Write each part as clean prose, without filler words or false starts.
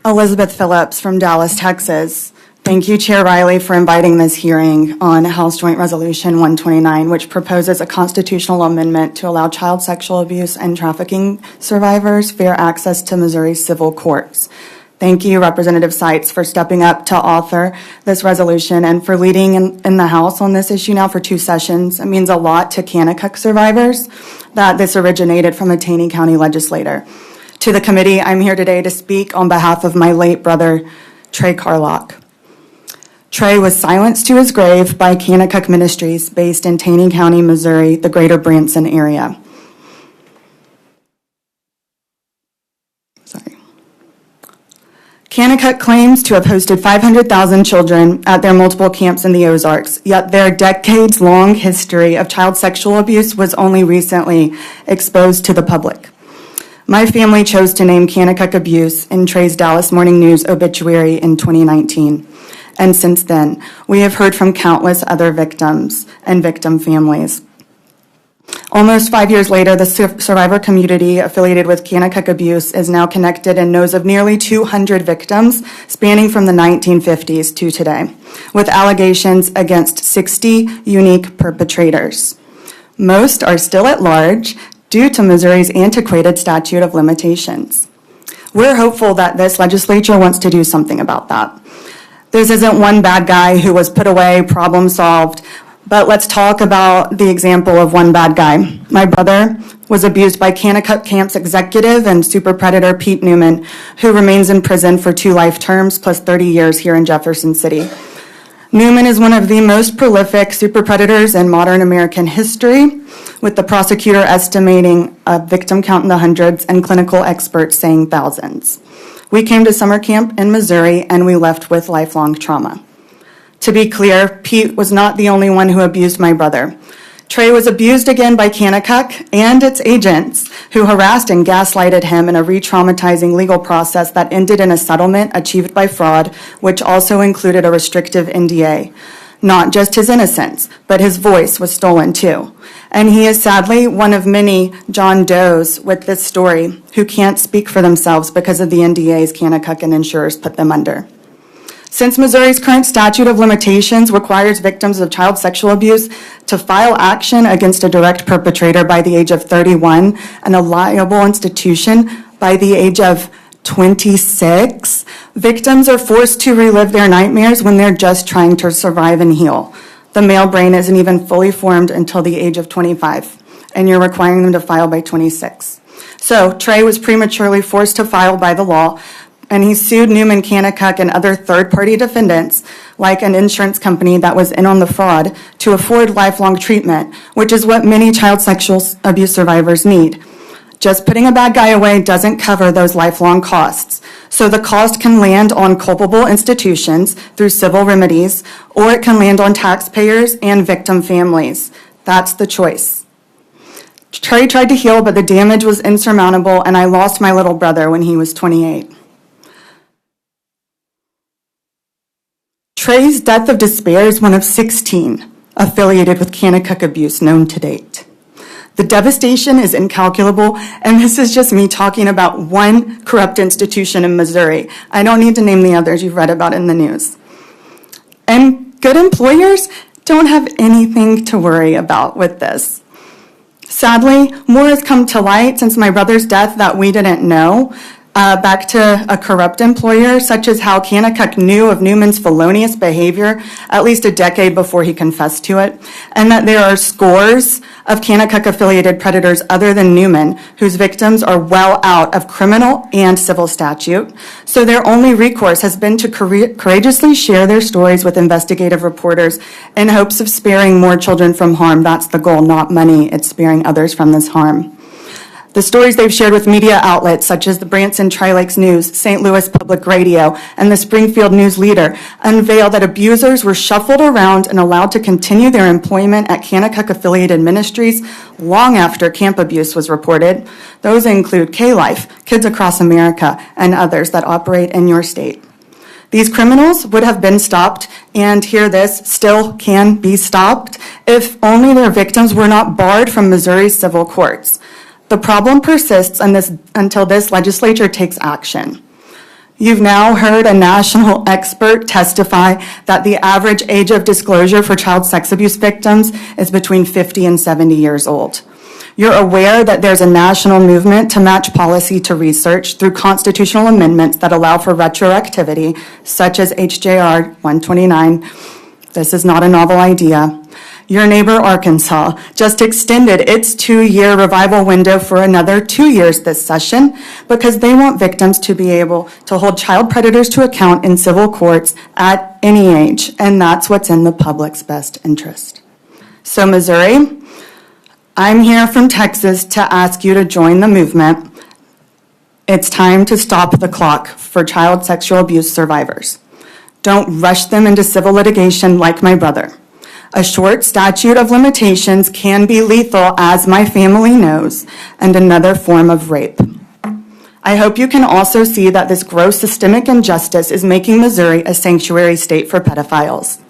Elizabeth Phillips from Dallas, Texas. Thank you, Chair Riley, for inviting this hearing on House Joint Resolution 129, which proposes a constitutional amendment to allow child sexual abuse and trafficking survivors fair access to Missouri civil courts. Thank you, Representative Seitz, for stepping up to author this resolution and for leading in the House on this issue now for 2 sessions. It means a lot to Kanakuk survivors that this originated from a Taney County legislator. To the committee, I'm here today to speak on behalf of my late brother, Trey Carlock. Trey was silenced to his grave by Kanakuk Ministries based in Taney County, Missouri, the greater Branson area. Kanakuk claims to have hosted 500,000 children at their multiple camps in the Ozarks, yet their decades-long history of child sexual abuse was only recently exposed to the public. My family chose to name Kanakuk abuse in Trey's Dallas Morning News obituary in 2019. And since then, we have heard from countless other victims and victim families. Almost 5 years later, the survivor community affiliated with Kanakuk abuse is now connected and knows of nearly 200 victims spanning from the 1950s to today, with allegations against 60 unique perpetrators. Most are still at large due to Missouri's antiquated statute of limitations. We're hopeful that this legislature wants to do something about that. This isn't one bad guy who was put away, problem solved, but let's talk about the example of one bad guy. My brother was abused by Kanakuk Camp's executive and super predator Pete Newman, who remains in prison for 2 life terms plus 30 years here in Jefferson City. Newman is one of the most prolific super predators in modern American history, with the prosecutor estimating a victim count in the hundreds and clinical experts saying thousands. We came to summer camp in Missouri and we left with lifelong trauma. To be clear, Pete was not the only one who abused my brother. Trey was abused again by Kanakuk and its agents, who harassed and gaslighted him in a re-traumatizing legal process that ended in a settlement achieved by fraud, which also included a restrictive NDA. Not just his innocence, but his voice was stolen too. And he is sadly one of many John Does with this story who can't speak for themselves because of the NDAs Kanakuk and insurers put them under. Since Missouri's current statute of limitations requires victims of child sexual abuse to file action against a direct perpetrator by the age of 31 and a liable institution by the age of 26, victims are forced to relive their nightmares when they're just trying to survive and heal. The male brain isn't even fully formed until the age of 25, and you're requiring them to file by 26. So Trey was prematurely forced to file by the law, and he sued Newman, Kanakuk, and other third-party defendants, like an insurance company that was in on the fraud, to afford lifelong treatment, which is what many child sexual abuse survivors need. Just putting a bad guy away doesn't cover those lifelong costs. So the cost can land on culpable institutions through civil remedies, or it can land on taxpayers and victim families. That's the choice. Trey tried to heal, but the damage was insurmountable, and I lost my little brother when he was 28. Trey's death of despair is one of 16 affiliated with Kanakuk abuse known to date. The devastation is incalculable, and this is just me talking about one corrupt institution in Missouri. I don't need to name the others you've read about in the news. And good employers don't have anything to worry about with this. Sadly, more has come to light since my brother's death that we didn't know. Back to a corrupt employer, such as how Kanakuk knew of Newman's felonious behavior at least a decade before he confessed to it, and that there are scores of Kanakuk-affiliated predators other than Newman whose victims are well out of criminal and civil statute, so their only recourse has been to courageously share their stories with investigative reporters in hopes of sparing more children from harm. That's the goal, not money. It's sparing others from this harm. The stories they've shared with media outlets such as the Branson Tri-Lakes News, St. Louis Public Radio, and the Springfield News Leader unveil that abusers were shuffled around and allowed to continue their employment at Kanakuk-affiliated ministries long after camp abuse was reported. Those include K-Life, Kids Across America, and others that operate in your state. These criminals would have been stopped, and hear this, still can be stopped, if only their victims were not barred from Missouri's civil courts. The problem persists until this legislature takes action. You've now heard a national expert testify that the average age of disclosure for child sex abuse victims is between 50 and 70 years old. You're aware that there's a national movement to match policy to research through constitutional amendments that allow for retroactivity, such as HJR 129. This is not a novel idea. Your neighbor, Arkansas, just extended its 2-year revival window for another 2 years this session because they want victims to be able to hold child predators to account in civil courts at any age, and that's what's in the public's best interest. So, Missouri, I'm here from Texas to ask you to join the movement. It's time to stop the clock for child sexual abuse survivors. Don't rush them into civil litigation like my brother. A short statute of limitations can be lethal, as my family knows, and another form of rape. I hope you can also see that this gross systemic injustice is making Missouri a sanctuary state for pedophiles.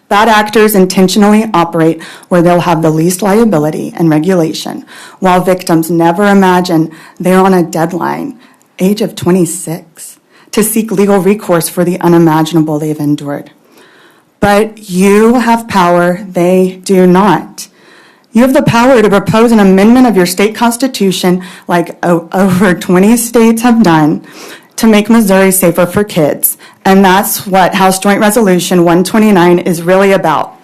Bad actors intentionally operate where they'll have the least liability and regulation, while victims never imagine they're on a deadline, age of 26, to seek legal recourse for the unimaginable they've endured. But you have power, they do not. You have the power to propose an amendment of your state constitution, like over 20 states have done, to make Missouri safer for kids. And that's what House Joint Resolution 129 is really about,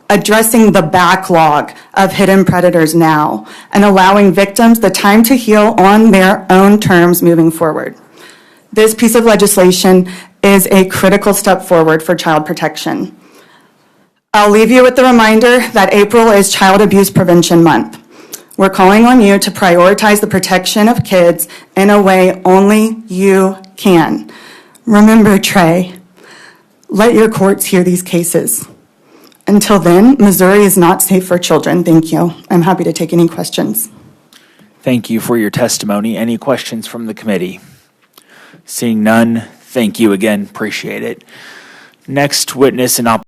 addressing the backlog of hidden predators now and allowing victims the time to heal on their own terms moving forward. This piece of legislation is a critical step forward for child protection. I'll leave you with the reminder that April is Child Abuse Prevention Month. We're calling on you to prioritize the protection of kids in a way only you can. Remember, Trey, let your courts hear these cases. Until then, Missouri is not safe for children. Thank you. I'm happy to take any questions. Thank you for your testimony. Any questions from the committee? Seeing none, thank you again. Appreciate it. Next witness in opposition.